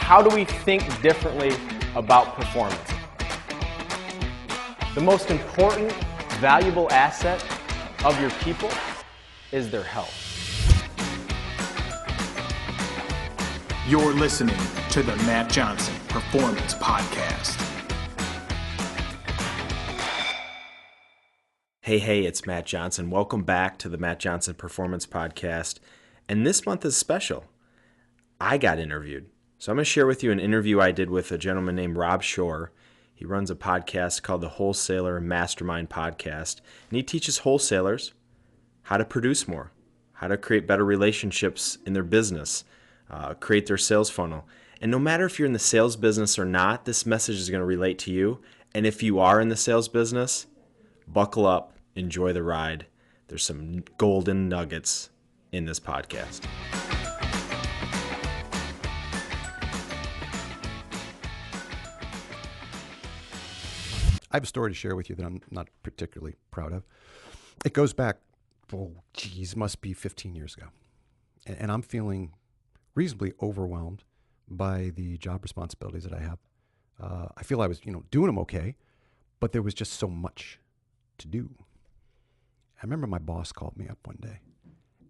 how do we think differently about performance? The most important, valuable asset of your people is their health. You're listening to the Matt Johnson Performance Podcast. Hey, it's Matt Johnson. Welcome back to the Matt Johnson Performance Podcast. And this month is special. I got interviewed. So I'm going to share with you an interview I did with a gentleman named Rob Shore. He runs a podcast called the Wholesaler Mastermind Podcast. And he teaches wholesalers how to produce more, how to create better relationships in their business, create their sales funnel. And no matter if you're in the sales business or not, this message is going to relate to you. And if you are in the sales business, buckle up, enjoy the ride. There's some golden nuggets in this podcast. I have a story to share with you that I'm not particularly proud of. It goes back, must be 15 years ago. And I'm feeling reasonably overwhelmed by the job responsibilities that I have. I feel I was, doing them okay, but there was just so much to do. I remember my boss called me up one day,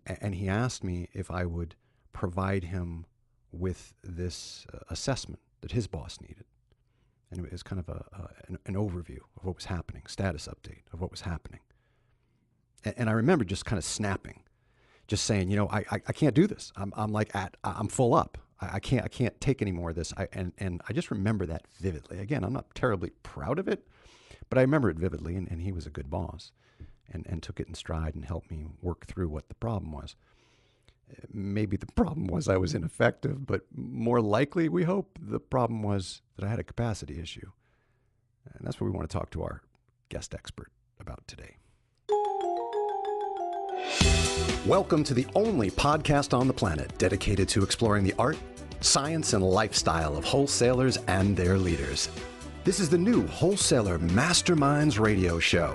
and he asked me if I would provide him with this assessment that his boss needed. And it was kind of an overview of what was happening, status update of what was happening. And I remember just kind of snapping, just saying, I can't do this. I'm full up. I can't take any more of this. And I just remember that vividly. Again, I'm not terribly proud of it, but I remember it vividly. And he was a good boss, and took it in stride and helped me work through what the problem was. Maybe the problem was I was ineffective, but more likely, we hope, the problem was that I had a capacity issue. And that's what we want to talk to our guest expert about today. Welcome to the only podcast on the planet dedicated to exploring the art, science, and lifestyle of wholesalers and their leaders. This is the new Wholesaler Masterminds radio show.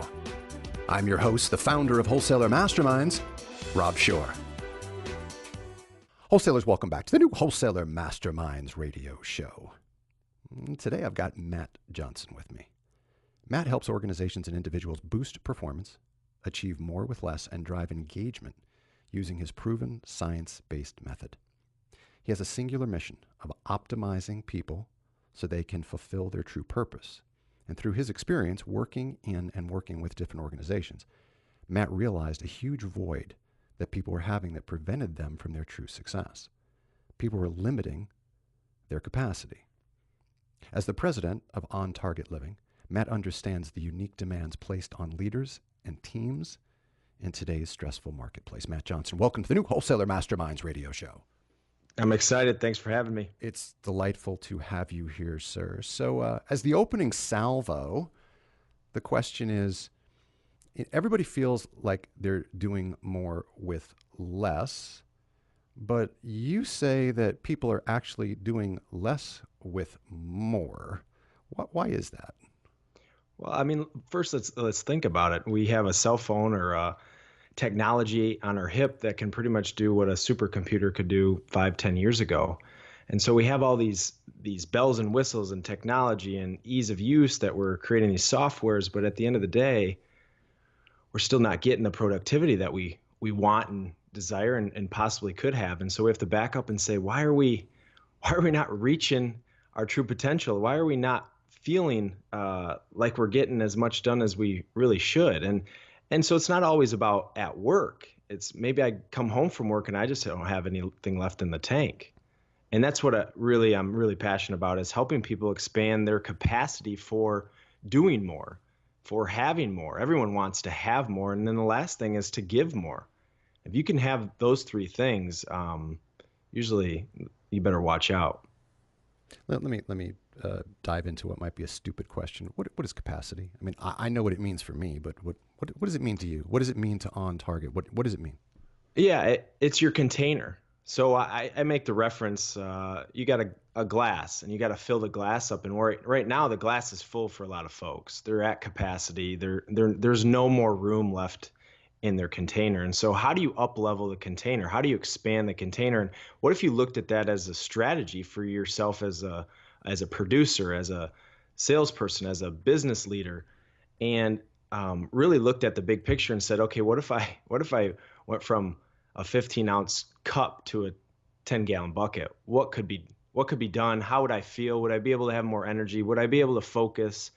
I'm your host, the founder of Wholesaler Masterminds, Rob Shore. Wholesalers, welcome back to the new Wholesaler Masterminds radio show. Today I've got Matt Johnson with me. Matt helps organizations and individuals boost performance, achieve more with less, and drive engagement using his proven science-based method. He has a singular mission of optimizing people so they can fulfill their true purpose. And through his experience working in and working with different organizations, Matt realized a huge void that people were having that prevented them from their true success. People were limiting their capacity. As the president of On Target Living, Matt understands the unique demands placed on leaders and teams in today's stressful marketplace. Matt Johnson, welcome to the new Wholesaler Masterminds radio show. I'm excited. Thanks for having me. It's delightful to have you here, sir. So as the opening salvo, the question is, everybody feels like they're doing more with less, but you say that people are actually doing less with more. Why is that? Well, first let's think about it. We have a cell phone or a technology on our hip that can pretty much do what a supercomputer could do 5-10 years ago. And so we have all these bells and whistles and technology and ease of use that we're creating these softwares, but at the end of the day, we're still not getting the productivity that we want and desire and possibly could have. And so we have to back up and say, why are we not reaching our true potential? Why are we not feeling like we're getting as much done as we really should? And so it's not always about at work. It's maybe I come home from work and I just don't have anything left in the tank. And that's what I'm really passionate about, is helping people expand their capacity for doing more, for having more. Everyone wants to have more. And then the last thing is to give more. If you can have those three things, usually you better watch out. Let me dive into what might be a stupid question. What is capacity? I know what it means for me, but what does it mean to you? What does it mean to On Target? What does it mean? Yeah, it's your container. So I make the reference, you got a glass and you got to fill the glass up. And right now the glass is full for a lot of folks. They're at capacity. There's no more room left in their container. And so how do you up level the container? How do you expand the container? And what if you looked at that as a strategy for yourself as a producer, as a salesperson, as a business leader, and really looked at the big picture and said, okay, what if I went from a 15-ounce cup to a 10-gallon bucket? What could be done? How would I feel? Would I be able to have more energy? Would I be able to focus?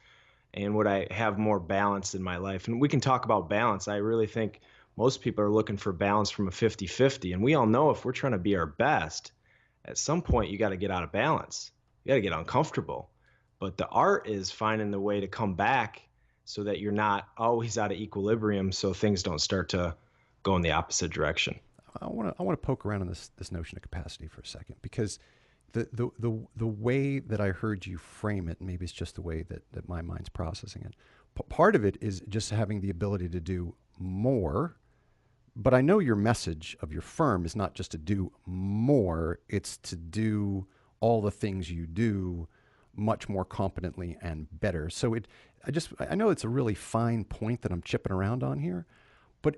And would I have more balance in my life? And we can talk about balance. I really think most people are looking for balance from a 50-50. And we all know if we're trying to be our best, at some point you got to get out of balance. You got to get uncomfortable. But the art is finding the way to come back so that you're not always out of equilibrium, so things don't start to go in the opposite direction. I want to poke around on this notion of capacity for a second, because the way that I heard you frame it, maybe it's just the way that my mind's processing it. Part of it is just having the ability to do more, but I know your message of your firm is not just to do more, it's to do all the things you do much more competently and better. So I know it's a really fine point that I'm chipping around on here, but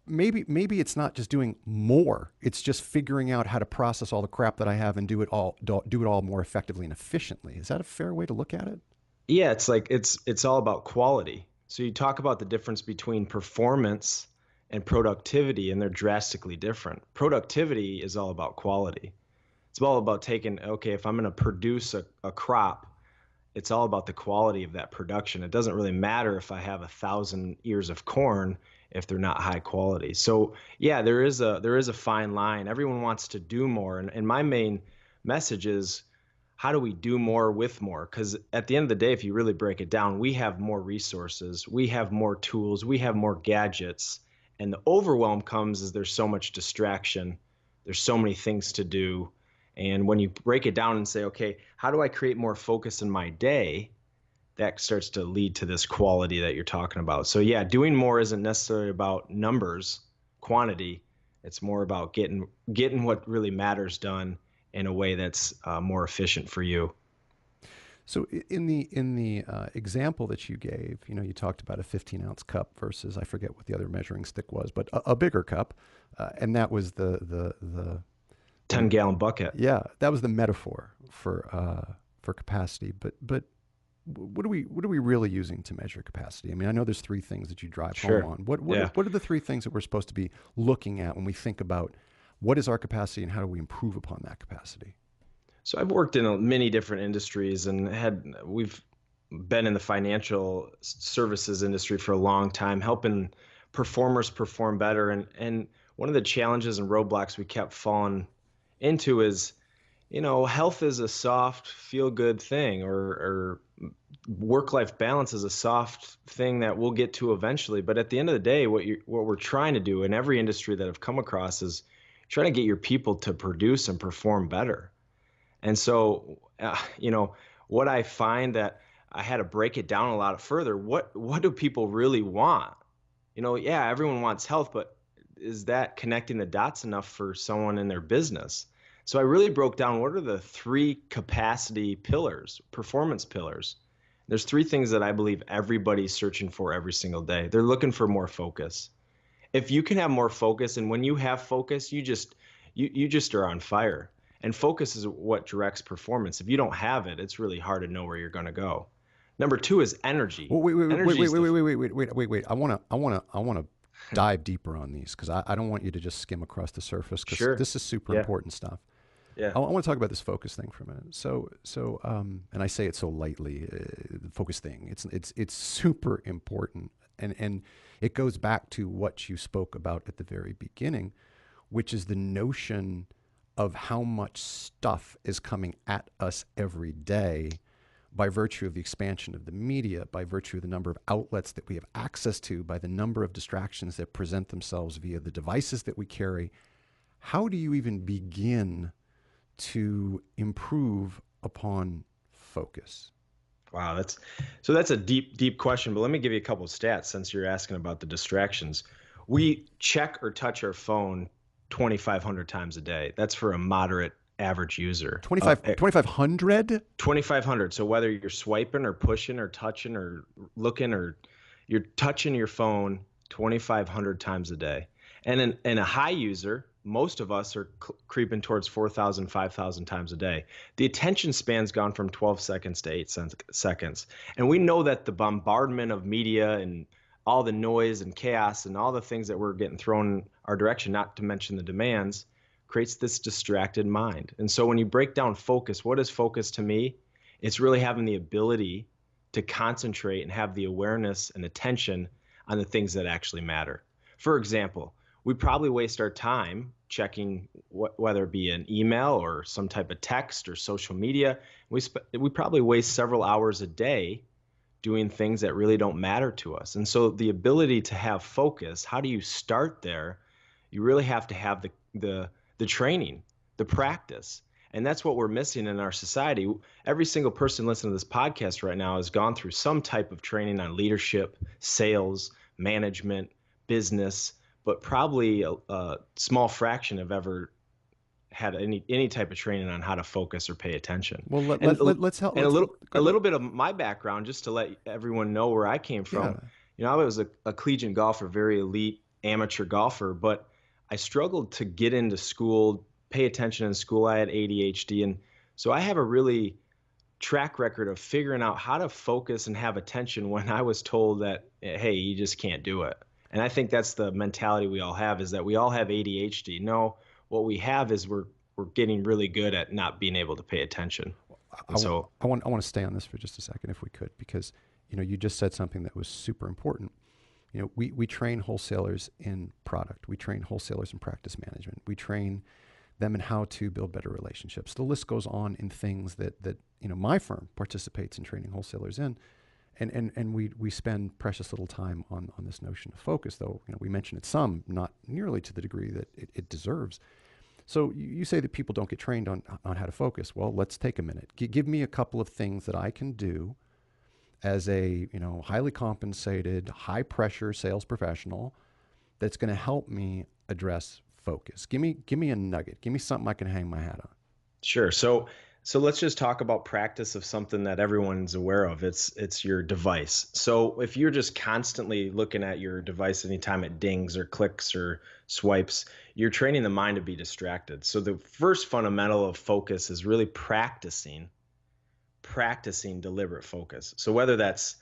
maybe it's not just doing more. It's just figuring out how to process all the crap that I have and do it all more effectively and efficiently. Is that a fair way to look at it? Yeah, it's like it's all about quality. So you talk about the difference between performance and productivity, and they're drastically different. Productivity is all about quality. It's all about taking, okay, if I'm going to produce a crop, it's all about the quality of that production. It doesn't really matter if I have 1,000 ears of corn if they're not high quality. So yeah, there is a fine line. Everyone wants to do more. And my main message is, how do we do more with more? Because at the end of the day, if you really break it down, we have more resources, we have more tools, we have more gadgets. And the overwhelm comes as there's so much distraction. There's so many things to do. And when you break it down and say, okay, how do I create more focus in my day? That starts to lead to this quality that you're talking about. So yeah, doing more isn't necessarily about numbers, quantity. It's more about getting what really matters done in a way that's more efficient for you. So in the example that you gave, you talked about a 15-ounce cup versus, I forget what the other measuring stick was, but a bigger cup, and that was the 10-gallon bucket. Yeah, that was the metaphor for capacity. But what are we really using to measure capacity? I mean, I know there's three things that you drive home on. What are the three things that we're supposed to be looking at when we think about what is our capacity and how do we improve upon that capacity? So I've worked in many different industries and we've been in the financial services industry for a long time, helping performers perform better. And one of the challenges and roadblocks we kept falling into is, health is a soft, feel-good thing, or work-life balance is a soft thing that we'll get to eventually. But at the end of the day, what we're trying to do in every industry that I've come across is trying to get your people to produce and perform better. And so, what I find that I had to break it down a lot further. What do people really want? Yeah, everyone wants health, but is that connecting the dots enough for someone in their business? So I really broke down what are the three capacity pillars, performance pillars. There's three things that I believe everybody's searching for every single day. They're looking for more focus. If you can have more focus, and when you have focus, you just are on fire. And focus is what directs performance. If you don't have it, it's really hard to know where you're going to go. Number two is energy. Well, wait. I want to dive deeper on these, because I don't want you to just skim across the surface, because this is super important stuff. Yeah. I want to talk about this focus thing for a minute. So, and I say it so lightly, the focus thing. It's super important, and it goes back to what you spoke about at the very beginning, which is the notion of how much stuff is coming at us every day by virtue of the expansion of the media, by virtue of the number of outlets that we have access to, by the number of distractions that present themselves via the devices that we carry. How do you even begin to improve upon focus? Wow, that's a deep question, but let me give you a couple of stats since you're asking about the distractions. We check or touch our phone 2,500 times a day. That's for a moderate average user. 2,500? 2,500. So whether you're swiping or pushing or touching or looking, or you're touching your phone 2,500 times a day. And a high user, most of us are creeping towards 4,000, 5,000 times a day. The attention span's gone from 12 seconds to 8 seconds. And we know that the bombardment of media and all the noise and chaos and all the things that we're getting thrown our direction, not to mention the demands, creates this distracted mind. And so when you break down focus, what is focus to me? It's really having the ability to concentrate and have the awareness and attention on the things that actually matter. For example, we probably waste our time checking whether it be an email or some type of text or social media. We probably waste several hours a day doing things that really don't matter to us. And so the ability to have focus, how do you start there? You really have to have the training, the practice. And that's what we're missing in our society. Every single person listening to this podcast right now has gone through some type of training on leadership, sales, management, business, but probably a small fraction have ever had any type of training on how to focus or pay attention. Well, let's help. And a little bit of my background, just to let everyone know where I came from. Yeah. I was a collegiate golfer, very elite amateur golfer, but I struggled to get into school, pay attention in school. I had ADHD. And so I have a really track record of figuring out how to focus and have attention when I was told that, hey, you just can't do it. And I think that's the mentality we all have, is that we all have ADHD. No, what we have is we're getting really good at not being able to pay attention. I want to stay on this for just a second, if we could, because you just said something that was super important. We train wholesalers in product. We train wholesalers in practice management. We train them in how to build better relationships. The list goes on in things that my firm participates in training wholesalers in. And we spend precious little time on this notion of focus, though we mention it some, not nearly to the degree that it deserves. So you say that people don't get trained on how to focus. Well, let's take a minute. Give me a couple of things that I can do as a highly compensated, high pressure sales professional that's going to help me address focus. Give me a nugget. Give me something I can hang my hat on. Sure. So let's just talk about practice of something that everyone's aware of. It's your device. So if you're just constantly looking at your device anytime it dings or clicks or swipes, you're training the mind to be distracted. So the first fundamental of focus is really practicing deliberate focus. So whether that's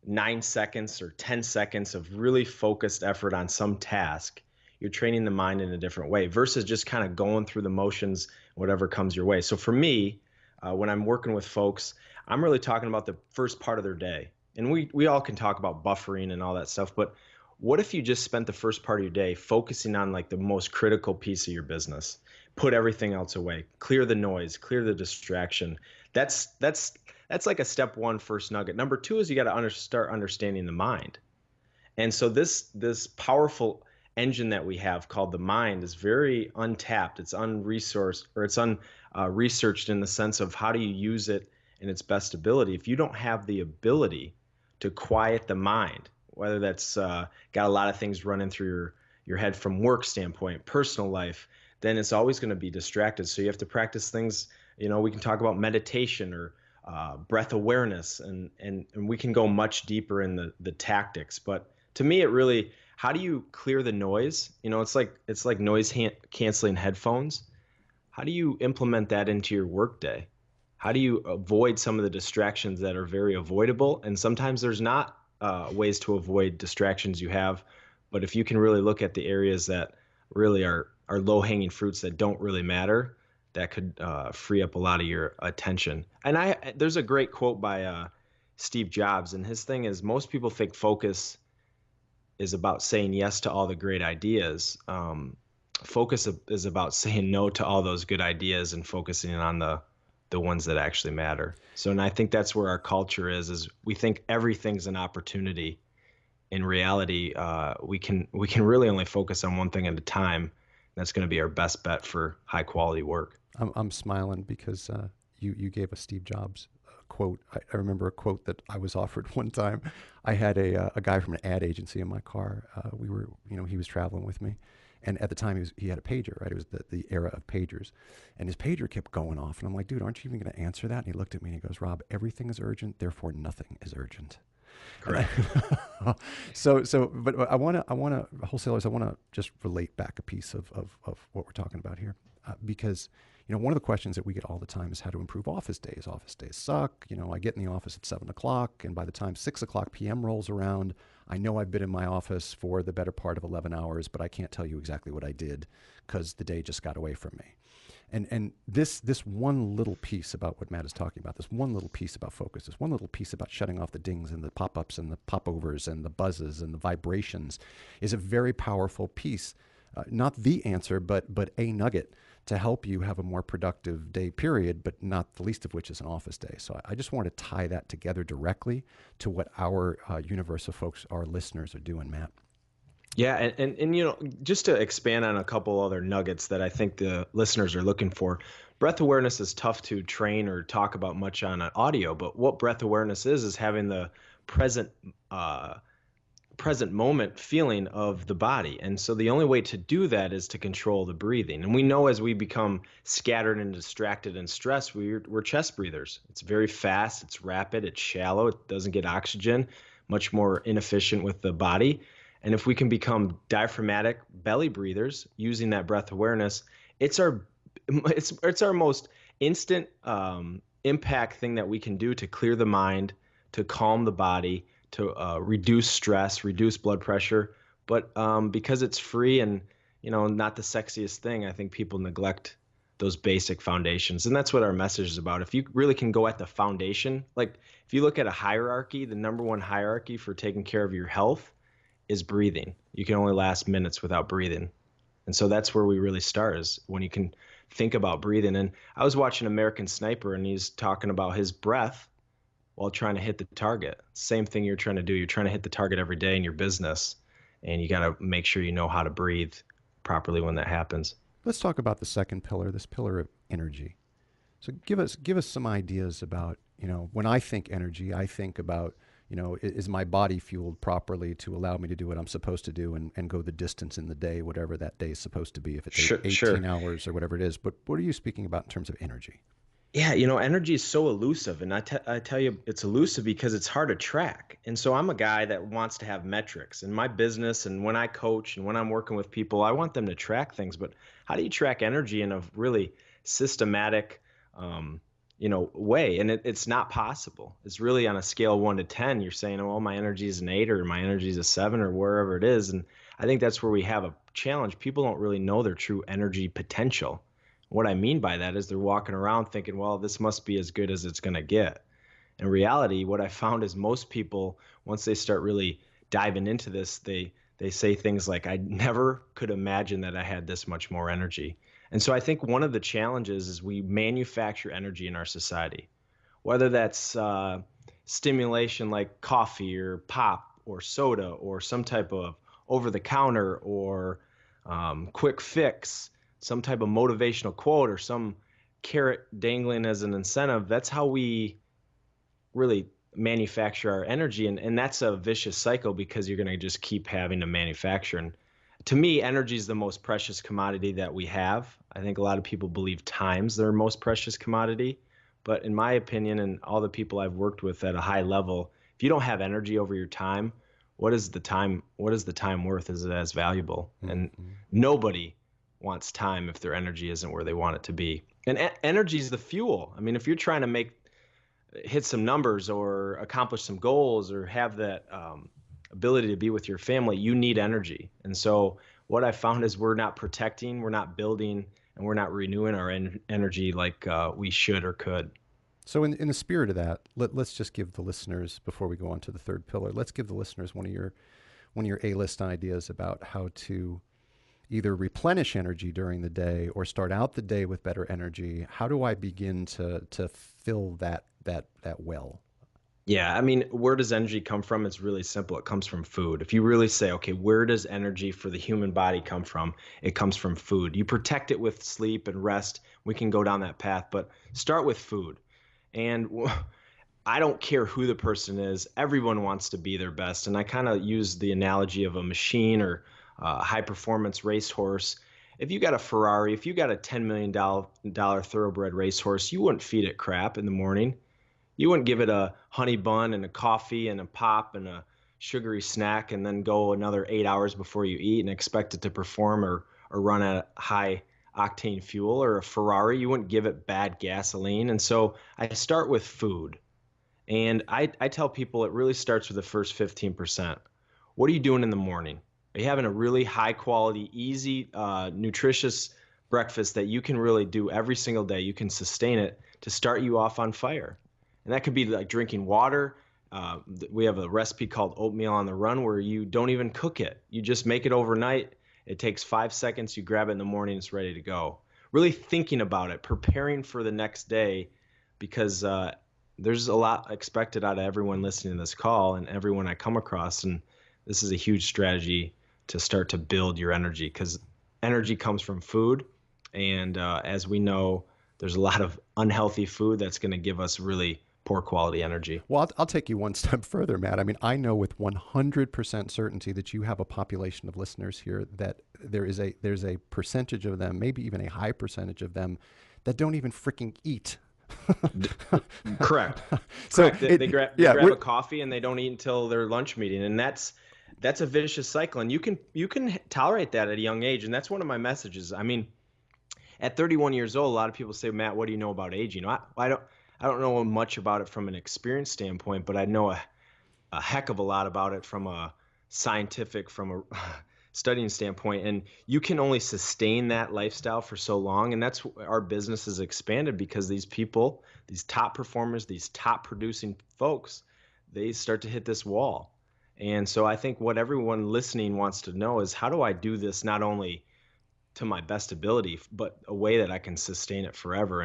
9 seconds or 10 seconds of really focused effort on some task, you're training the mind in a different way versus just kind of going through the motions, whatever comes your way. So for me, when I'm working with folks, I'm really talking about the first part of their day. And we all can talk about buffering and all that stuff, but what if you just spent the first part of your day focusing on like the most critical piece of your business? Put everything else away, clear the noise, clear the distraction. That's like a step one first nugget. Number two is you got to start understanding the mind. And so this powerful engine that we have called the mind is very untapped. It's unresourced, or it's researched in the sense of how do you use it in its best ability. If you don't have the ability to quiet the mind, whether that's got a lot of things running through your head from work standpoint, personal life, then it's always going to be distracted. So you have to practice things. We can talk about meditation or breath awareness, and we can go much deeper in the tactics. But to me, it really, how do you clear the noise? It's like noise canceling headphones. How do you implement that into your workday? How do you avoid some of the distractions that are very avoidable? And sometimes there's not ways to avoid distractions you have, but if you can really look at the areas that really are low-hanging fruits that don't really matter, that could free up a lot of your attention. And there's a great quote by Steve Jobs, and his thing is, most people think focus is about saying yes to all the great ideas. Focus is about saying no to all those good ideas and focusing on the ones that actually matter. So, and I think that's where our culture is we think everything's an opportunity. In reality, we can really only focus on one thing at a time. That's going to be our best bet for high quality work. I'm smiling because you gave a Steve Jobs quote. I remember a quote that I was offered one time. I had a guy from an ad agency in my car. He was traveling with me. And at the time, he had a pager, right? It was the era of pagers. And his pager kept going off. And I'm like, dude, aren't you even going to answer that? And he looked at me and he goes, Rob, everything is urgent, therefore nothing is urgent. Correct. But I want to, wholesalers, I want to just relate back a piece of what we're talking about here, because, one of the questions that we get all the time is how to improve office days. Office days suck. I get in the office at 7:00, and by the time 6:00 p.m. rolls around, I know I've been in my office for the better part of 11 hours, but I can't tell you exactly what I did because the day just got away from me. And this one little piece about what Matt is talking about, this one little piece about focus, this one little piece about shutting off the dings and the pop-ups and the popovers and the buzzes and the vibrations is a very powerful piece. Not the answer, but a nugget to help you have a more productive day period, but not the least of which is an office day. So I just want to tie that together directly to what our universe of folks, our listeners, are doing, Matt. Yeah, and just to expand on a couple other nuggets that I think the listeners are looking for, breath awareness is tough to train or talk about much on an audio, but what breath awareness is having the present moment feeling of the body. And so the only way to do that is to control the breathing. And we know as we become scattered and distracted and stressed, we're chest breathers. It's very fast, it's rapid, it's shallow, it doesn't get oxygen, much more inefficient with the body. And if we can become diaphragmatic belly breathers using that breath awareness, it's our most instant impact thing that we can do to clear the mind, to calm the body, to reduce stress, reduce blood pressure. But because it's free and not the sexiest thing, I think people neglect those basic foundations. And that's what our message is about. If you really can go at the foundation, like if you look at a hierarchy, the number one hierarchy for taking care of your health is breathing. You can only last minutes without breathing. And so that's where we really start, is when you can think about breathing. And I was watching American Sniper, and he's talking about his breath while trying to hit the target. Same thing you're trying to do. You're trying to hit the target every day in your business, and you got to make sure you know how to breathe properly when that happens. Let's talk about the second pillar, this pillar of energy. So give us some ideas about, when I think energy, I think about, is my body fueled properly to allow me to do what I'm supposed to do and go the distance in the day, whatever that day is supposed to be, if it's 18 hours or whatever it is. But what are you speaking about in terms of energy? Yeah, energy is so elusive. And I tell you, it's elusive because it's hard to track. And so I'm a guy that wants to have metrics in my business. And when I coach and when I'm working with people, I want them to track things. But how do you track energy in a really systematic way? And it's not possible. It's really on a scale of 1 to 10. You're saying, oh, my energy is an 8 or my energy is a 7 or wherever it is. And I think that's where we have a challenge. People don't really know their true energy potential. What I mean by that is they're walking around thinking, well, this must be as good as it's going to get. In reality, what I found is most people, once they start really diving into this, they say things like, I never could imagine that I had this much more energy. And so I think one of the challenges is we manufacture energy in our society, whether that's stimulation like coffee or pop or soda or some type of over-the-counter or quick fix, some type of motivational quote or some carrot dangling as an incentive. That's how we really manufacture our energy. And that's a vicious cycle because you're going to just keep having to manufacture. And to me, energy is the most precious commodity that we have. I think a lot of people believe time's their most precious commodity. But in my opinion, and all the people I've worked with at a high level, if you don't have energy over your time, what is the time worth? Is it as valuable? Mm-hmm. And nobody wants time if their energy isn't where they want it to be. And energy is the fuel. I mean, if you're trying to hit some numbers or accomplish some goals or have that ability to be with your family, you need energy. And so what I found is we're not protecting, we're not building, and we're not renewing our energy like we should or could. So in the spirit of that, let's just give the listeners, before we go on to the third pillar, let's give the listeners one of your A-list ideas about how to either replenish energy during the day or start out the day with better energy. How do I begin to fill that well? Yeah, I mean, where does energy come from? It's really simple. It comes from food. If you really say, okay, where does energy for the human body come from? It comes from food. You protect it with sleep and rest. We can go down that path, but start with food. And I don't care who the person is. Everyone wants to be their best. And I kind of use the analogy of a machine or a high-performance racehorse. If you got a Ferrari, if you got a $10 million thoroughbred racehorse, you wouldn't feed it crap in the morning. You wouldn't give it a honey bun and a coffee and a pop and a sugary snack and then go another 8 hours before you eat and expect it to perform or run at high octane fuel. Or a Ferrari, you wouldn't give it bad gasoline. And so I start with food. And I tell people it really starts with the first 15%. What are you doing in the morning? Are you having a really high quality, easy, nutritious breakfast that you can really do every single day? You can sustain it to start you off on fire. And that could be like drinking water. We have a recipe called oatmeal on the run where you don't even cook it. You just make it overnight. It takes 5 seconds. You grab it in the morning. It's ready to go. Really thinking about it, preparing for the next day, because there's a lot expected out of everyone listening to this call and everyone I come across. And this is a huge strategy to start to build your energy, because energy comes from food. And as we know, there's a lot of unhealthy food that's going to give us really poor quality energy. Well, I'll take you one step further, Matt. I mean, I know with 100% certainty that you have a population of listeners here that there's a percentage of them, maybe even a high percentage of them, that don't even freaking eat. Correct. So Correct. They grab a coffee and they don't eat until their lunch meeting, and that's a vicious cycle. And you can tolerate that at a young age, and that's one of my messages. I mean, at 31 years old, a lot of people say, Matt, what do you know about aging? I don't know much about it from an experience standpoint, but I know a heck of a lot about it from a scientific, from a studying standpoint. And you can only sustain that lifestyle for so long. And that's our business has expanded, because these people, these top performers, these top producing folks, they start to hit this wall. And so I think what everyone listening wants to know is, how do I do this not only to my best ability, but a way that I can sustain it forever?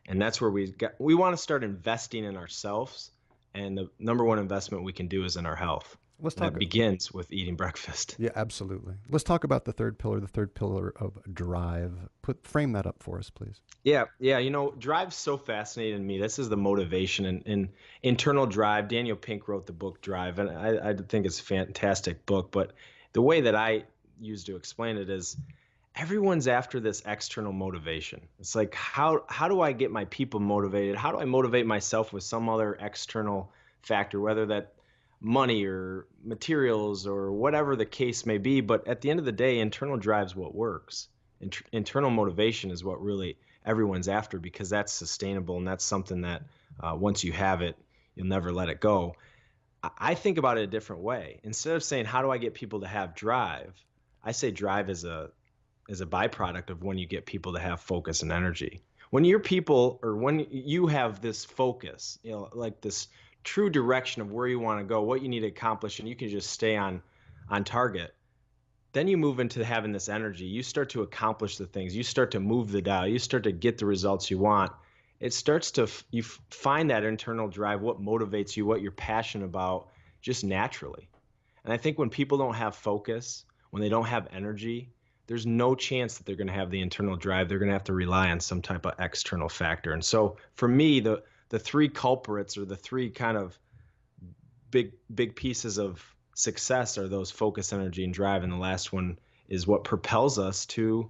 And that's where we want to start investing in ourselves. And the number one investment we can do is in our health. That begins with eating breakfast. Yeah, absolutely. Let's talk about the third pillar of drive. Frame that up for us, please. Yeah. You know, drive's so fascinating to me. This is the motivation and internal drive. Daniel Pink wrote the book Drive, and I think it's a fantastic book. But the way that I use to explain it is, everyone's after this external motivation. It's like, how do I get my people motivated? How do I motivate myself with some other external factor, whether that money or materials or whatever the case may be? But at the end of the day, internal drive's what works. Internal motivation is what really everyone's after, because that's sustainable, and that's something that once you have it, you'll never let it go. I think about it a different way. Instead of saying, how do I get people to have drive? I say drive is a byproduct of when you get people to have focus and energy. When your people, or when you have this focus, you know, like this true direction of where you want to go, what you need to accomplish, and you can just stay on target, then you move into having this energy. You start to accomplish the things. You start to move the dial. You start to get the results you want. It starts to, you find that internal drive, what motivates you, what you're passionate about, just naturally. And I think when people don't have focus, when they don't have energy, there's no chance that they're going to have the internal drive. They're going to have to rely on some type of external factor. And so for me, the three culprits, or the three kind of big pieces of success, are those focus, energy, and drive. And the last one is what propels us to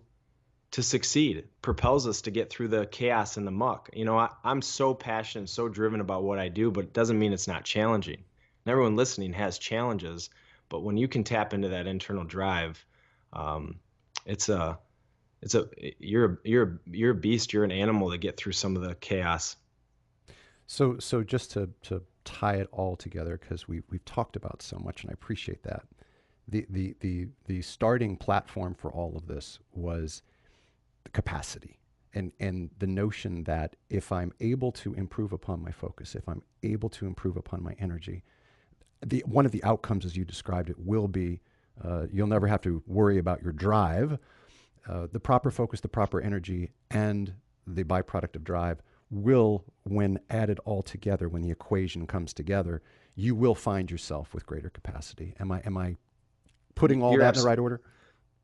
succeed, propels us to get through the chaos and the muck. You know, I'm so passionate, so driven about what I do, but it doesn't mean it's not challenging. And everyone listening has challenges, but when you can tap into that internal drive, you're a beast. You're an animal to get through some of the chaos. So just to tie it all together, because we've talked about so much, and I appreciate that. The starting platform for all of this was the capacity, and the notion that if I'm able to improve upon my focus, if I'm able to improve upon my energy, one of the outcomes, as you described it, will be you'll never have to worry about your drive. The proper focus, the proper energy, and the byproduct of drive will, when added all together, when the equation comes together, you will find yourself with greater capacity. Am I putting all that in the right order?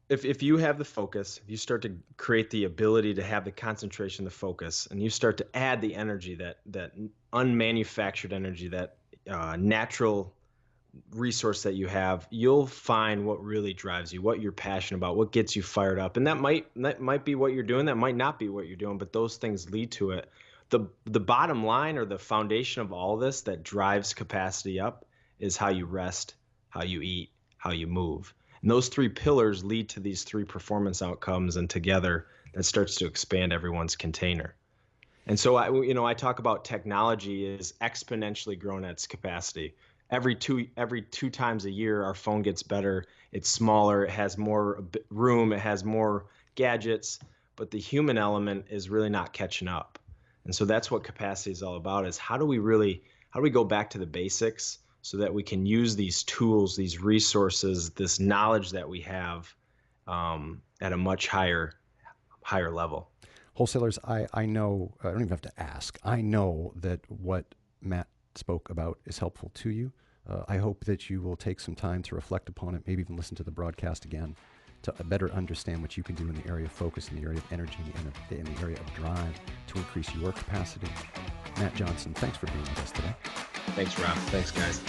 If you have the focus, if you start to create the ability to have the concentration, the focus, and you start to add the energy, that unmanufactured energy, that natural resource that you have, you'll find what really drives you, what you're passionate about, what gets you fired up. And that might be what you're doing, that might not be what you're doing, but those things lead to it. the bottom line, or the foundation of all this that drives capacity up, is how you rest, how you eat, how you move. And those three pillars lead to these three performance outcomes, and together that starts to expand everyone's container. And so I talk about technology is exponentially growing at its capacity. Every two times a year, our phone gets better. It's smaller. It has more room. It has more gadgets. But the human element is really not catching up. And so that's what capacity is all about, is how do we go back to the basics so that we can use these tools, these resources, this knowledge that we have at a much higher level. Wholesalers, I know, I don't even have to ask. I know that what Matt spoke about is helpful to you. I hope that you will take some time to reflect upon it, maybe even listen to the broadcast again to better understand what you can do in the area of focus, in the area of energy, and in the area of drive to increase your capacity. Matt Johnson, thanks for being with us today. Thanks, Rob. Thanks, guys.